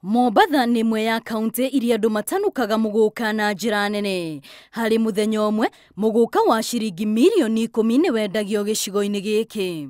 Mombasa ni imwe ya kaunti iria andu matanukaga muguka na njira nene. Hari muthenya umwe muguka wa ciringi milioni 10 ni wendagio gicigo-ini giki.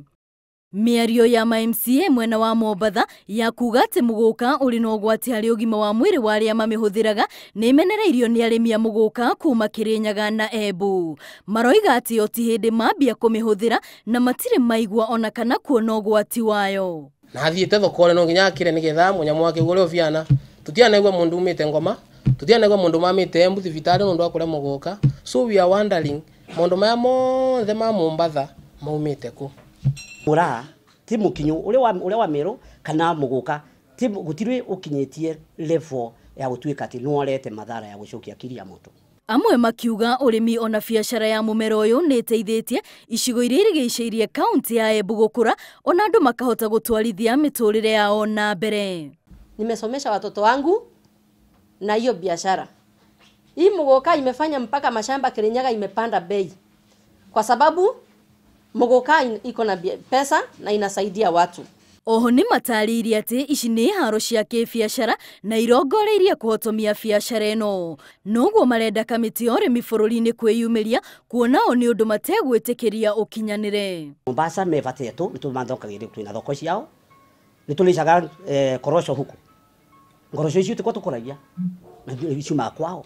Miario ya MCA mwena wa Mombasa ya kuga ati muguka uri na ugwati hari ugima wa mwiri wa aria mamihuthiraga ni imenereirio ni arimi a muguka kuma Kirinyaga na Embu. Maroiga ati oti hindi mambia kumihuthira na matire maigua ona kana kuona ugwati wayo. Na thiete thokore no nginya akire nigetha munyamu wake gure ofiana tutiana igwa mundu umite ngoma tutiana igwa mundu mamite Embu thibitari nundu akure muguka, so we are wondering mundu maya monthe ma Mombasa maumite ku ura ti mukinyu ule wa mero kana muguka ti gutirwe ukinyetie level ya gutwika ati no arete madhara ya gucokia kiria moto. Amwe makiuga urimi ona biashara ya mumero uyu ni teithitie icigo iria irigiceirie kaunti ya Embu gukura ona andu makahota gutwarithia miturire yao na mbere. Nimesomesha watoto wangu na hiyo biashara. Hii muguka imefanya mpaka mashamba Kirinyaga imepanda bei. Kwa sababu muguka iko na pesa na inasaidia watu. Oho ni mataririe ati ici ni haro cia kibiashara na irongoreirie kuhotomia biashara eno. Noguo marenda kamiti urimi bururi-ini kwiyumiria kuona o ni undu mategwitikiria ukinyanire. Mombasa mevatetu nitumathokagire twina thoko ciao. Nitulicaga korosho huku. Korosho icio tukwa tukuragia. Icuma kwao.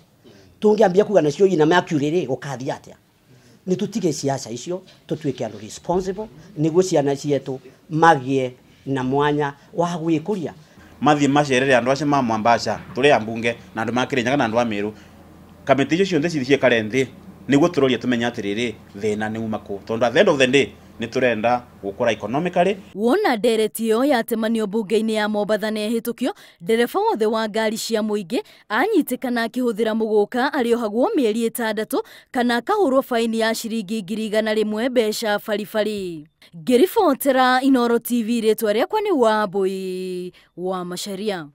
Tungiambia kuga nacio ina makurire gukathia atia. Nitutige siasa icio tutwike andu responsible niguo ciana cietu magie na mwanya wa gwikuria mathie macerere andu acio ma Mombasa turi Mbunge na andu ma Kirinyaga na andu a Meru kamiti icio cionthe cithie karenthi niguo turoria tumenya atiriri thina ni uma ku tondu at the end of the day ni turenda gukura economically. Wona ndereti yo yatemanio mbunge-ini ya Mombasa ne hitukio ndereba wothe wa ngari cia muingi anyitikana akihuthira muguka ariohagwo mieri 6 kana akahurwo faini ya ciringi 100,000 mbeca baribari. Ngiribotera Inooro TV ritwa riakwa ni Wambui wa Macharia.